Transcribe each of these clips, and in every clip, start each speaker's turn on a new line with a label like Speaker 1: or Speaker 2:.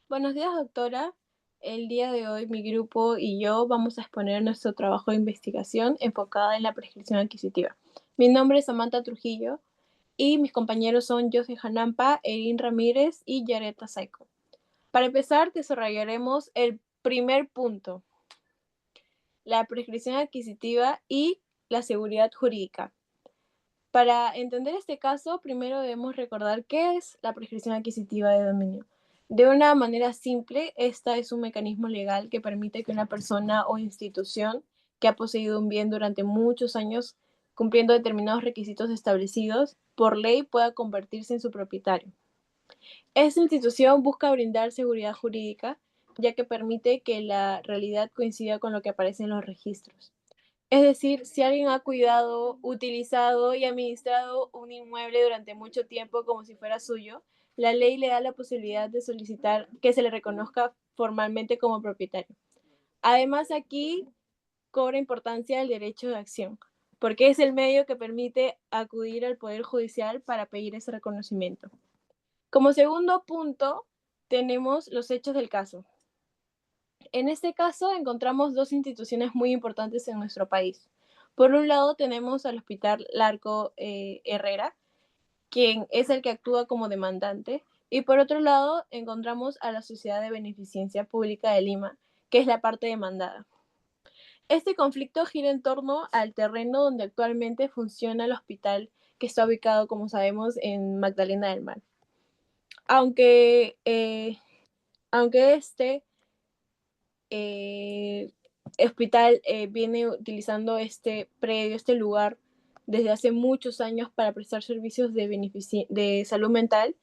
Speaker 1: Buenos días, doctora. El día de hoy mi grupo y yo vamos a exponer nuestro trabajo de investigación enfocada en la prescripción adquisitiva. Mi nombre es Samantha Trujillo y mis compañeros son José Hanampa, Erin Ramírez y Yareta Saico. Para empezar, desarrollaremos el primer punto, la prescripción adquisitiva y la seguridad jurídica. Para entender este caso, primero debemos recordar qué es la prescripción adquisitiva de dominio. De una manera simple, esta es un mecanismo legal que permite que una persona o institución que ha poseído un bien durante muchos años, cumpliendo determinados requisitos establecidos por ley, pueda convertirse en su propietario. Esta institución busca brindar seguridad jurídica, ya que permite que la realidad coincida con lo que aparece en los registros. Es decir, si alguien ha cuidado, utilizado y administrado un inmueble durante mucho tiempo como si fuera suyo, la ley le da la posibilidad de solicitar que se le reconozca formalmente como propietario. Además, aquí cobra importancia el derecho de acción, porque es el medio que permite acudir al Poder Judicial para pedir ese reconocimiento. Como segundo punto, tenemos los hechos del caso. En este caso encontramos dos instituciones muy importantes en nuestro país. Por un lado tenemos al Hospital Larco Herrera, quien es el que actúa como demandante, y por otro lado encontramos a la Sociedad de Beneficencia Pública de Lima, que es la parte demandada. Este conflicto gira en torno al terreno donde actualmente funciona el hospital, que está ubicado, como sabemos, en Magdalena del Mar. Aunque, aunque este eh, hospital viene utilizando este predio, este lugar, desde hace muchos años para prestar servicios de salud mental.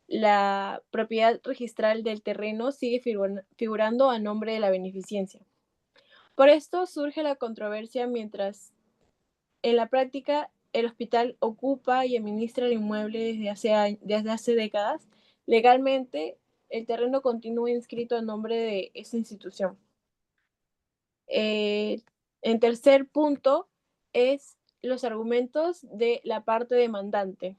Speaker 1: La propiedad registral del terreno sigue figurando a nombre de la beneficencia. Por esto surge la controversia mientras en la práctica el hospital ocupa y administra el inmueble desde hace décadas. Legalmente, el terreno continúa inscrito a nombre de esa institución. Eh, en tercer punto es los argumentos de la parte demandante.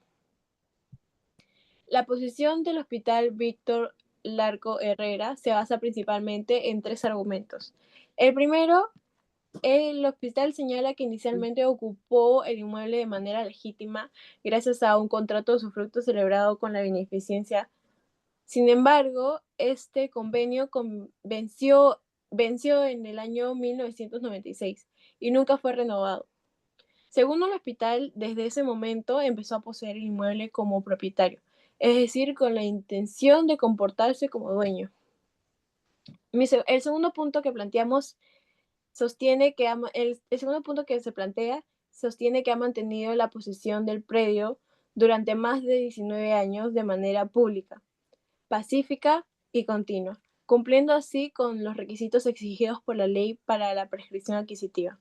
Speaker 1: La posición del Hospital Víctor Larco Herrera se basa principalmente en tres argumentos. El primero, el hospital señala que inicialmente ocupó el inmueble de manera legítima gracias a un contrato de usufructo celebrado con la beneficencia. Sin embargo, este convenio venció en el año 1996 y nunca fue renovado. Según el hospital, desde ese momento empezó a poseer el inmueble como propietario, es decir, con la intención de comportarse como dueño. El segundo punto que planteamos sostiene que el segundo punto que se plantea sostiene que ha mantenido la posesión del predio durante más de 19 años de manera pública, pacífica y continua, cumpliendo así con los requisitos exigidos por la ley para la prescripción adquisitiva.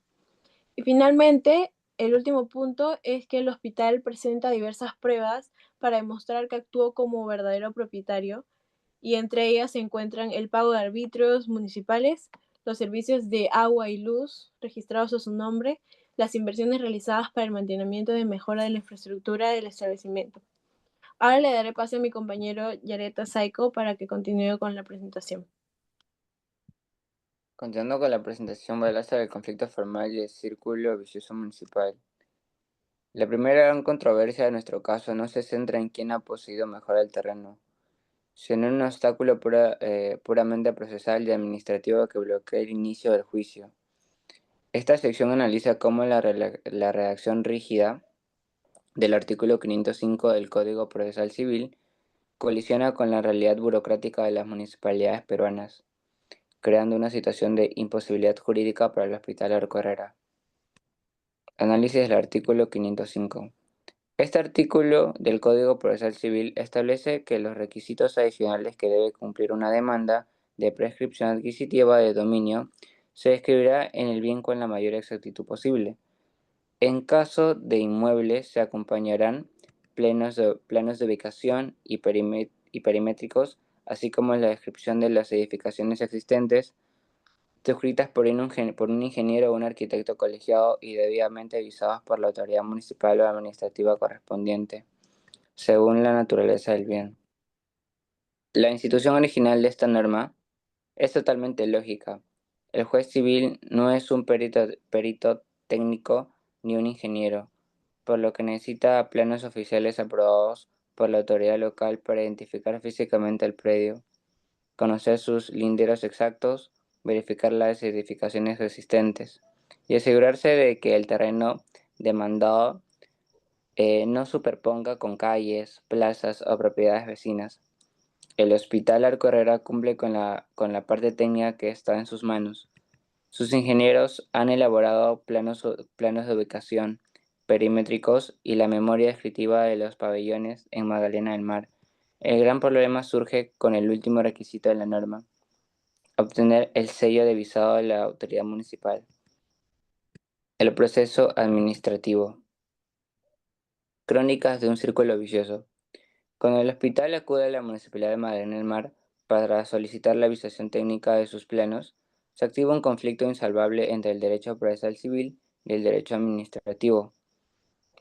Speaker 1: Y finalmente, el último punto es que el hospital presenta diversas pruebas para demostrar que actuó como verdadero propietario, y entre ellas se encuentran el pago de arbitrios municipales, los servicios de agua y luz registrados a su nombre, las inversiones realizadas para el mantenimiento y mejora de la infraestructura del establecimiento. Ahora le daré paso a mi compañero Yareta Saiko para que continúe con la presentación.
Speaker 2: Continuando con la presentación, balazos del conflicto formal y el círculo vicioso municipal. La primera gran controversia de nuestro caso no se centra en quién ha poseído mejor el terreno, sino en un obstáculo puramente procesal y administrativo que bloquea el inicio del juicio. Esta sección analiza cómo la redacción rígida del artículo 505 del Código Procesal Civil colisiona con la realidad burocrática de las municipalidades peruanas, creando una situación de imposibilidad jurídica para el Hospital Arco Herrera. Análisis del artículo 505. Este artículo del Código Procesal Civil establece que los requisitos adicionales que debe cumplir una demanda de prescripción adquisitiva de dominio se describirá en el bien con la mayor exactitud posible. En caso de inmuebles se acompañarán planos de ubicación y perimétricos, así como la descripción de las edificaciones existentes, suscritas por un ingeniero o un arquitecto colegiado y debidamente avisados por la autoridad municipal o administrativa correspondiente, según la naturaleza del bien. La institución original de esta norma es totalmente lógica. El juez civil no es un perito técnico ni un ingeniero, por lo que necesita planos oficiales aprobados por la autoridad local para identificar físicamente el predio, conocer sus linderos exactos, verificar las edificaciones existentes y asegurarse de que el terreno demandado no superponga con calles, plazas o propiedades vecinas. El Hospital Arco Herrera cumple con la parte técnica que está en sus manos. Sus ingenieros han elaborado planos de ubicación, perimétricos y la memoria descriptiva de los pabellones en Magdalena del Mar. El gran problema surge con el último requisito de la norma: obtener el sello de visado de la autoridad municipal. El proceso administrativo. Crónicas de un círculo vicioso. Cuando el hospital acude a la Municipalidad de Magdalena del Mar para solicitar la avisación técnica de sus planos, se activa un conflicto insalvable entre el derecho procesal civil y el derecho administrativo.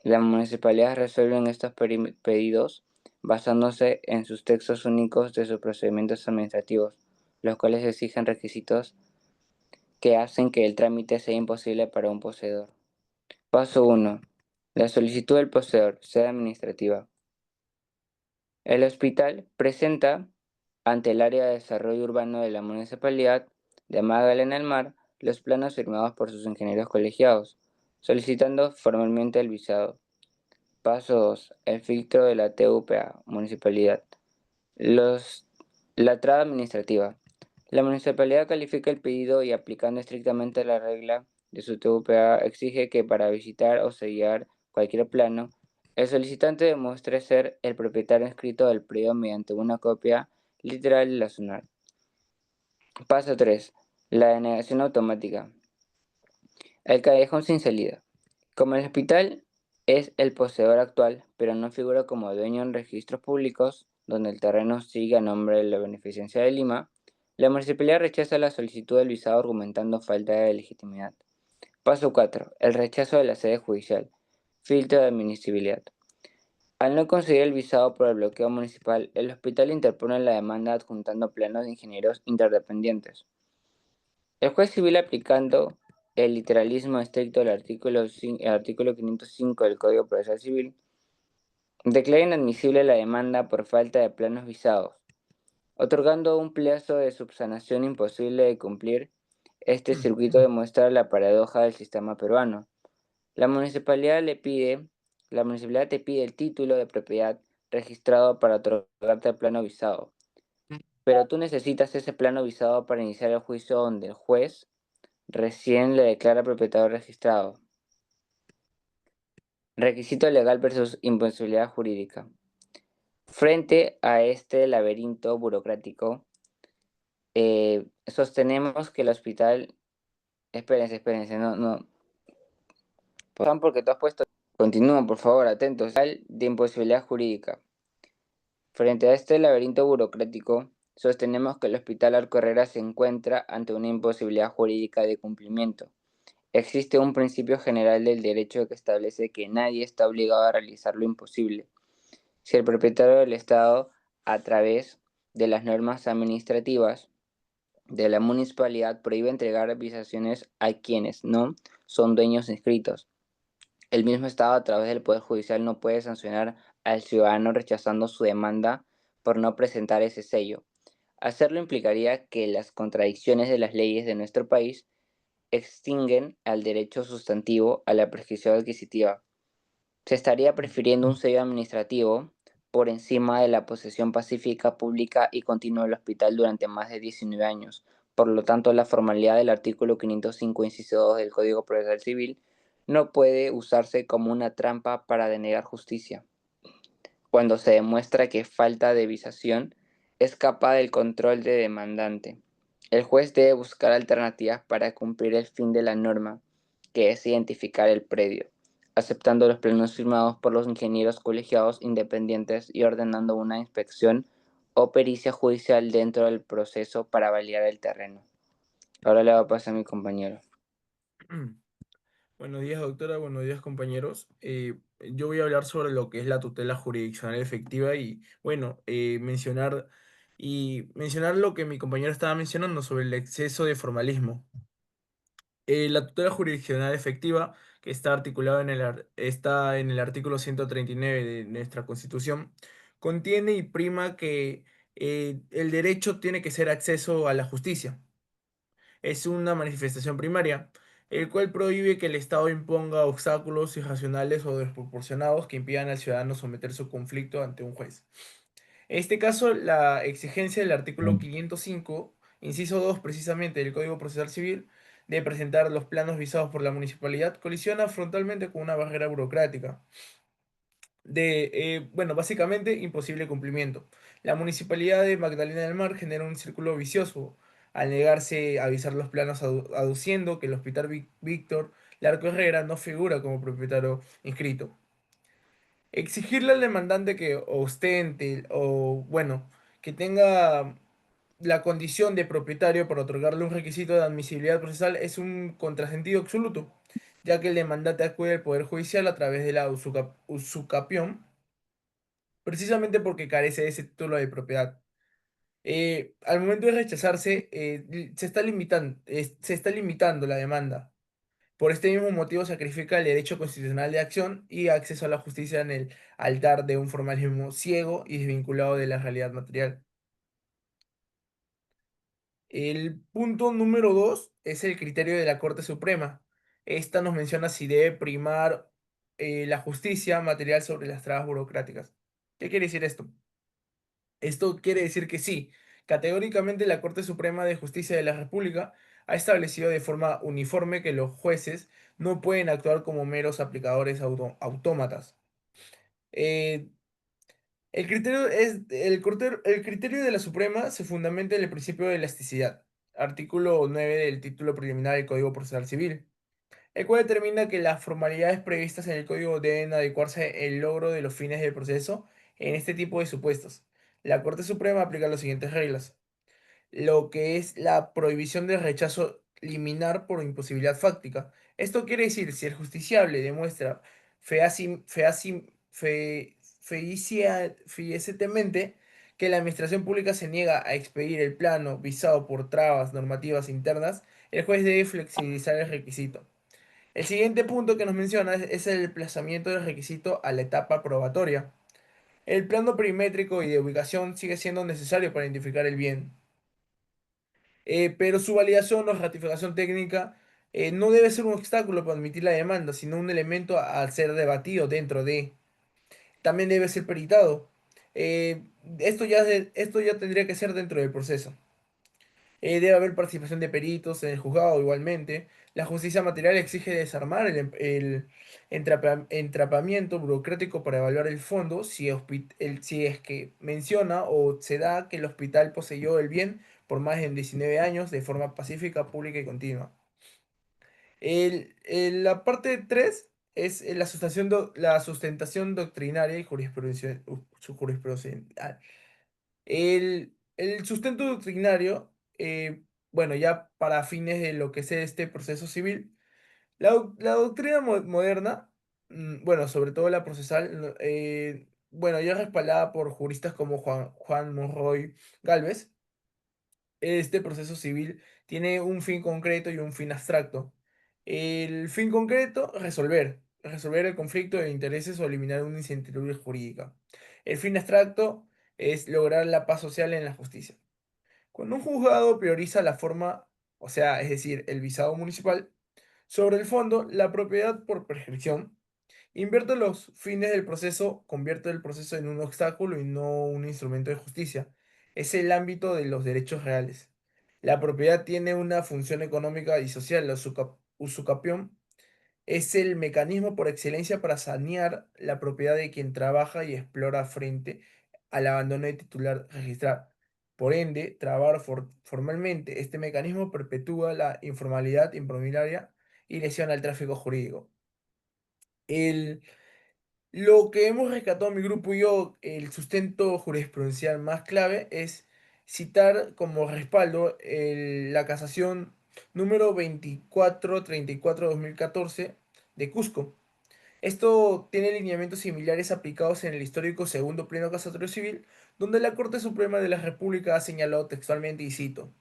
Speaker 2: Las municipalidades resuelven estos pedidos basándose en sus textos únicos de sus procedimientos administrativos, los cuales exigen requisitos que hacen que el trámite sea imposible para un poseedor. Paso 1. La solicitud del poseedor, sede administrativa. El hospital presenta ante el Área de Desarrollo Urbano de la Municipalidad de Magdalena del Mar los planos firmados por sus ingenieros colegiados, solicitando formalmente el visado. Paso 2. El filtro de la TUPA, Municipalidad. Los, la traba administrativa. La municipalidad califica el pedido y, aplicando estrictamente la regla de su TUPA, exige que para visitar o sellar cualquier plano, el solicitante demuestre ser el propietario inscrito del predio mediante una copia literal y lazunar. Paso 3. La denegación automática. El callejón sin salida. Como el hospital es el poseedor actual, pero no figura como dueño en registros públicos, donde el terreno sigue a nombre de la Beneficencia de Lima, la municipalidad rechaza la solicitud del visado argumentando falta de legitimidad. Paso 4. El rechazo de la sede judicial. Filtro de admisibilidad. Al no conseguir el visado por el bloqueo municipal, el hospital interpone la demanda adjuntando planos de ingenieros interdependientes. El juez civil, aplicando el literalismo estricto del artículo 505 del Código Procesal Civil, declara inadmisible la demanda por falta de planos visados, otorgando un plazo de subsanación imposible de cumplir. Este circuito demuestra la paradoja del sistema peruano. La municipalidad le pide, la municipalidad te pide el título de propiedad registrado para otorgarte el plano visado, pero tú necesitas ese plano visado para iniciar el juicio donde el juez recién le declara propietario registrado. Requisito legal versus imposibilidad jurídica. Frente a este laberinto burocrático, sostenemos que el hospital... Espérense, no, no. Porque tú has puesto... Continúa, por favor, atentos. De imposibilidad jurídica. Frente a este laberinto burocrático, sostenemos que el Hospital Arco Herrera se encuentra ante una imposibilidad jurídica de cumplimiento. Existe un principio general del derecho que establece que nadie está obligado a realizar lo imposible. Si el propietario del Estado, a través de las normas administrativas de la municipalidad, prohíbe entregar visaciones a quienes no son dueños inscritos, el mismo Estado, a través del Poder Judicial, no puede sancionar al ciudadano rechazando su demanda por no presentar ese sello. Hacerlo implicaría que las contradicciones de las leyes de nuestro país extinguen al derecho sustantivo a la prescripción adquisitiva. Se estaría prefiriendo un sello administrativo por encima de la posesión pacífica, pública y continua del hospital durante más de 19 años. Por lo tanto, la formalidad del artículo 505, inciso 2 del Código Procesal Civil no puede usarse como una trampa para denegar justicia, cuando se demuestra que falta de visación escapa del control de demandante. El juez debe buscar alternativas para cumplir el fin de la norma, que es identificar el predio, aceptando los planos firmados por los ingenieros colegiados independientes y ordenando una inspección o pericia judicial dentro del proceso para validar el terreno. Ahora le va a pasar a mi compañero.
Speaker 3: Buenos días, doctora. Buenos días, compañeros. Yo voy a hablar sobre lo que es la tutela jurisdiccional efectiva y, bueno, mencionar y mencionar lo que mi compañero estaba mencionando sobre el exceso de formalismo. La tutela jurisdiccional efectiva, que está articulado está en el artículo 139 de nuestra Constitución, contiene y prima que el derecho tiene que ser acceso a la justicia. Es una manifestación primaria, el cual prohíbe que el Estado imponga obstáculos irracionales o desproporcionados que impidan al ciudadano someter su conflicto ante un juez. En este caso, la exigencia del artículo 505, inciso 2 precisamente del Código Procesal Civil, de presentar los planos visados por la municipalidad, colisiona frontalmente con una barrera burocrática bueno, básicamente imposible cumplimiento. La municipalidad de Magdalena del Mar genera un círculo vicioso al negarse a avisar los planos aduciendo que el Hospital Víctor Larco Herrera no figura como propietario inscrito. Exigirle al demandante que ostente o, bueno, que tenga la condición de propietario para otorgarle un requisito de admisibilidad procesal es un contrasentido absoluto, ya que el demandante acude al Poder Judicial a través de la usucapión, precisamente porque carece de ese título de propiedad. Al momento de rechazarse, se está limitando la demanda. Por este mismo motivo sacrifica el derecho constitucional de acción y acceso a la justicia en el altar de un formalismo ciego y desvinculado de la realidad material. El punto número 2 es el criterio de la Corte Suprema. Esta nos menciona si debe primar la justicia material sobre las trabas burocráticas. ¿Qué quiere decir esto? Esto quiere decir que sí, categóricamente la Corte Suprema de Justicia de la República ha establecido de forma uniforme que los jueces no pueden actuar como meros aplicadores autómatas. Eh, el criterio de la Suprema se fundamenta en el principio de elasticidad, artículo 9 del título preliminar del Código Procesal Civil, el cual determina que las formalidades previstas en el código deben adecuarse al logro de los fines del proceso en este tipo de supuestos. La Corte Suprema aplica las siguientes reglas: lo que es la prohibición del rechazo liminar por imposibilidad fáctica. Esto quiere decir, si el justiciable demuestra fehacientemente que la administración pública se niega a expedir el plano visado por trabas normativas internas, el juez debe flexibilizar el requisito. El siguiente punto que nos menciona es el desplazamiento del requisito a la etapa probatoria. El plano perimétrico y de ubicación sigue siendo necesario para identificar el bien, pero su validación o ratificación técnica no debe ser un obstáculo para admitir la demanda, sino un elemento a ser debatido dentro de. También debe ser peritado. Esto ya tendría que ser dentro del proceso. Debe haber participación de peritos en el juzgado igualmente. La justicia material exige desarmar el entrapamiento burocrático para evaluar el fondo si es que menciona o se da que el hospital poseyó el bien por más de 19 años de forma pacífica, pública y continua. La parte 3 es la sustentación doctrinaria y jurisprudencial. El sustento doctrinario, bueno, ya para fines de lo que es este proceso civil, la doctrina moderna, bueno, sobre todo la procesal, bueno, ya respaldada por juristas como Juan Monroy Galvez. Este proceso civil tiene un fin concreto y un fin abstracto. El fin concreto, resolver el conflicto de intereses o eliminar una incertidumbre jurídica. El fin abstracto es lograr la paz social en la justicia. Cuando un juzgado prioriza la forma, o sea, es decir, el visado municipal, sobre el fondo, la propiedad por prescripción, invierte los fines del proceso, convierte el proceso en un obstáculo y no un instrumento de justicia. Es el ámbito de los derechos reales. La propiedad tiene una función económica y social. La usucapión es el mecanismo por excelencia para sanear la propiedad de quien trabaja y explora frente al abandono de titular registrar. Por ende, trabar formalmente este mecanismo perpetúa la informalidad improvisaria y lesiona el tráfico jurídico. El, lo que hemos rescatado mi grupo y yo, el sustento jurisprudencial más clave es citar como respaldo la casación número 2434-2014 de Cusco. Esto tiene lineamientos similares aplicados en el histórico segundo pleno casatorio civil, donde la Corte Suprema de la República ha señalado textualmente, y cito: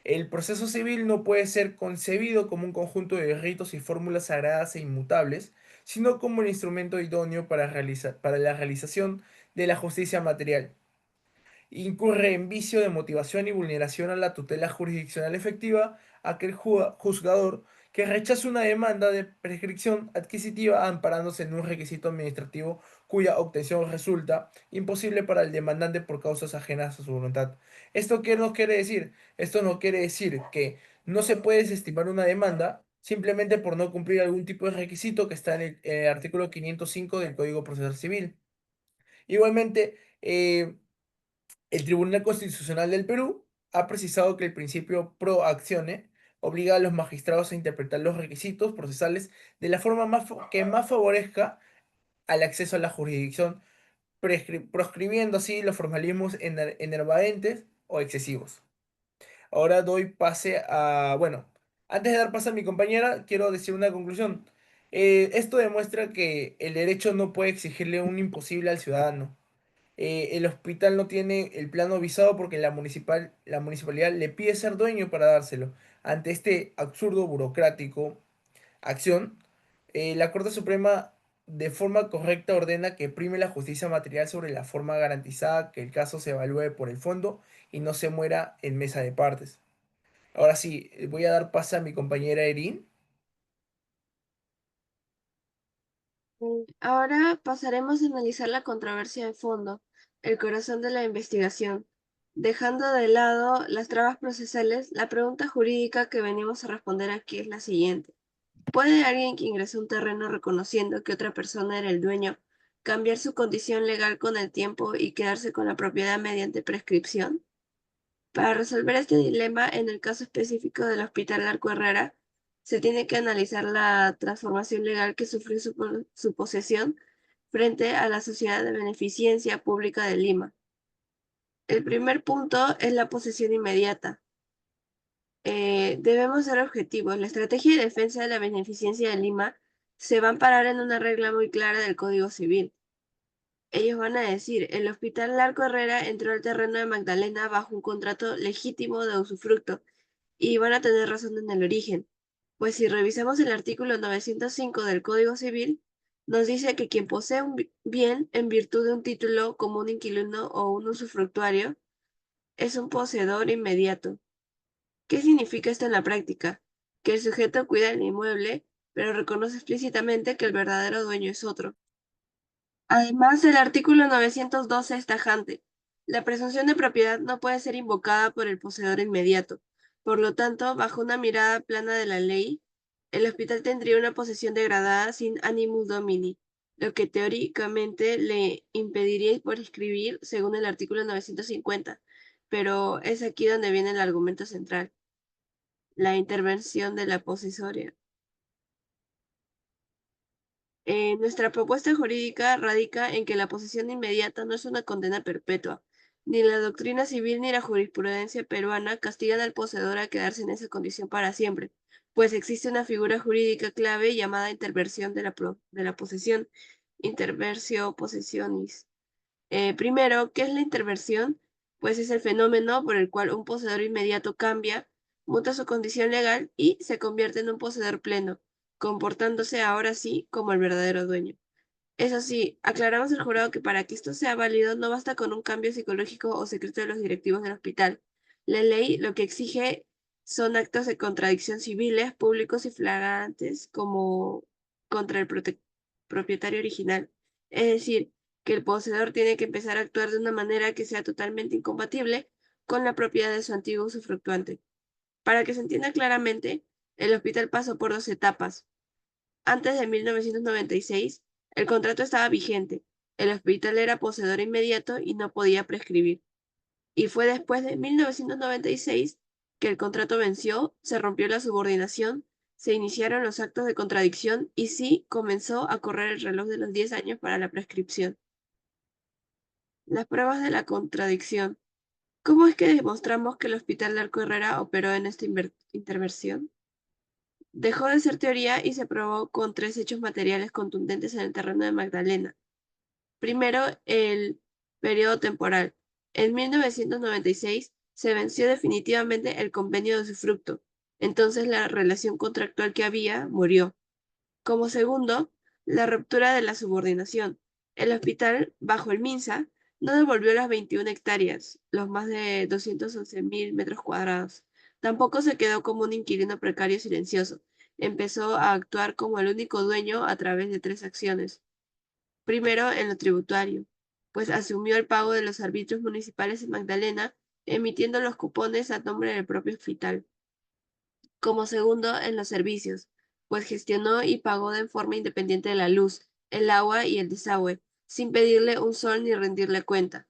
Speaker 3: el proceso civil no puede ser concebido como un conjunto de ritos y fórmulas sagradas e inmutables, sino como el instrumento idóneo para la realización de la justicia material. Incurre en vicio de motivación y vulneración a la tutela jurisdiccional efectiva aquel juzgador que rechaza una demanda de prescripción adquisitiva amparándose en un requisito administrativo cuya obtención resulta imposible para el demandante por causas ajenas a su voluntad. ¿Esto qué nos quiere decir? Esto no quiere decir que no se puede desestimar una demanda simplemente por no cumplir algún tipo de requisito que está en el artículo 505 del Código Procesal Civil. Igualmente, el Tribunal Constitucional del Perú ha precisado que el principio pro actione obliga a los magistrados a interpretar los requisitos procesales de la forma que más favorezca al acceso a la jurisdicción, proscribiendo así los formalismos enervadentes o excesivos. Ahora doy pase a... Bueno, antes de dar pase a mi compañera, quiero decir una conclusión. Esto demuestra que el derecho no puede exigirle un imposible al ciudadano. El hospital no tiene el plano visado porque la municipalidad le pide ser dueño para dárselo. Ante este absurdo burocrático acción, la Corte Suprema de forma correcta ordena que prime la justicia material sobre la forma garantizada, que el caso se evalúe por el fondo y no se muera en mesa de partes. Ahora sí, voy a dar paso a mi compañera Erin.
Speaker 4: Ahora pasaremos a analizar la controversia de fondo, el corazón de la investigación. Dejando de lado las trabas procesales, la pregunta jurídica que venimos a responder aquí es la siguiente. ¿Puede alguien que ingresó a un terreno reconociendo que otra persona era el dueño cambiar su condición legal con el tiempo y quedarse con la propiedad mediante prescripción? Para resolver este dilema, en el caso específico del Hospital Arco Herrera, se tiene que analizar la transformación legal que sufrió su posesión frente a la Sociedad de Beneficencia Pública de Lima. El primer punto es la posesión inmediata. Debemos ser objetivos. La estrategia de defensa de la beneficencia de Lima se va a amparar en una regla muy clara del Código Civil. Ellos van a decir, el Hospital Larco Herrera entró al terreno de Magdalena bajo un contrato legítimo de usufructo, y van a tener razón en el origen, pues si revisamos el artículo 905 del Código Civil, nos dice que quien posee un bien en virtud de un título como un inquilino o un usufructuario es un poseedor inmediato. ¿Qué significa esto en la práctica? Que el sujeto cuida el inmueble, pero reconoce explícitamente que el verdadero dueño es otro. Además, el artículo 912 es tajante. La presunción de propiedad no puede ser invocada por el poseedor inmediato. Por lo tanto, bajo una mirada plana de la ley, el hospital tendría una posesión degradada sin animus domini, lo que teóricamente le impediría prescribir según el artículo 950. Pero es aquí donde viene el argumento central, la intervención de la posesoria. Nuestra propuesta jurídica radica en que la posesión inmediata no es una condena perpetua. Ni la doctrina civil ni la jurisprudencia peruana castigan al poseedor a quedarse en esa condición para siempre, pues existe una figura jurídica clave llamada interversión de la posesión, interversio possessionis. Primero, ¿qué es la interversión? Pues es el fenómeno por el cual un poseedor inmediato cambia, muta su condición legal y se convierte en un poseedor pleno, comportándose ahora sí como el verdadero dueño. Eso sí, aclaramos al jurado que para que esto sea válido no basta con un cambio psicológico o secreto de los directivos del hospital. La ley lo que exige son actos de contradicción civiles, públicos y flagrantes, como contra el propietario original. Es decir, que el poseedor tiene que empezar a actuar de una manera que sea totalmente incompatible con la propiedad de su antiguo usufructuante. Para que se entienda claramente, el hospital pasó por dos etapas. Antes de 1996, el contrato estaba vigente, el hospital era poseedor inmediato y no podía prescribir. Y fue después de 1996 que el contrato venció, se rompió la subordinación, se iniciaron los actos de contradicción y sí comenzó a correr el reloj de los 10 años para la prescripción. Las pruebas de la contradicción. ¿Cómo es que demostramos que el Hospital Larco Herrera operó en esta intervención? Dejó de ser teoría y se probó con tres hechos materiales contundentes en el terreno de Magdalena. Primero, el periodo temporal. En 1996 se venció definitivamente el convenio de usufructo, entonces la relación contractual que había murió. Como segundo, la ruptura de la subordinación. El hospital, bajo el MINSA, no devolvió las 21 hectáreas, los más de 211.000 metros cuadrados. Tampoco se quedó como un inquilino precario silencioso. Empezó a actuar como el único dueño a través de 3 acciones. Primero, en lo tributario, pues asumió el pago de los arbitrios municipales en Magdalena, emitiendo los cupones a nombre del propio hospital. Como segundo, en los servicios, pues gestionó y pagó de forma independiente la luz, el agua y el desagüe, sin pedirle un sol ni rendirle cuenta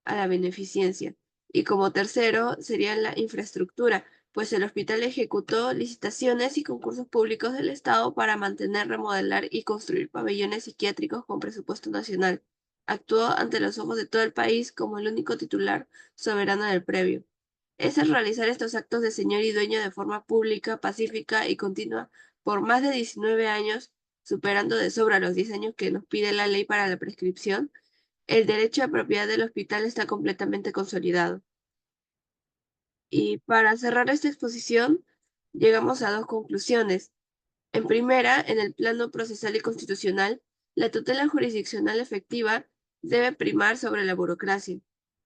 Speaker 4: a la beneficencia. Y como tercero, sería la infraestructura, pues el hospital ejecutó licitaciones y concursos públicos del Estado para mantener, remodelar y construir pabellones psiquiátricos con presupuesto nacional. Actuó ante los ojos de todo el país como el único titular soberano del previo. Es el realizar estos actos de señor y dueño de forma pública, pacífica y continua por más de 19 años, superando de sobra los 10 años que nos pide la ley para la prescripción. El derecho de propiedad del hospital está completamente consolidado. Y para cerrar esta exposición, llegamos a 2 conclusiones. En primera, en el plano procesal y constitucional, la tutela jurisdiccional efectiva debe primar sobre la burocracia.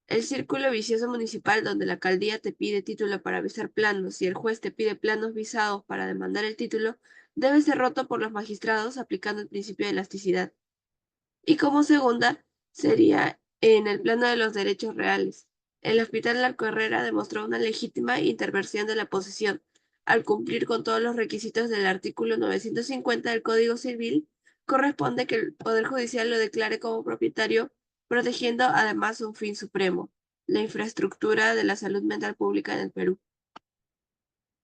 Speaker 4: El círculo vicioso municipal donde la alcaldía te pide título para visar planos y el juez te pide planos visados para demandar el título, debe ser roto por los magistrados aplicando el principio de elasticidad. Y como segunda, sería en el plano de los derechos reales. El Hospital La Carrera demostró una legítima intervención de la posesión, al cumplir con todos los requisitos del artículo 950 del Código Civil. Corresponde que el Poder Judicial lo declare como propietario, protegiendo además un fin supremo, la infraestructura de la salud mental pública en el Perú.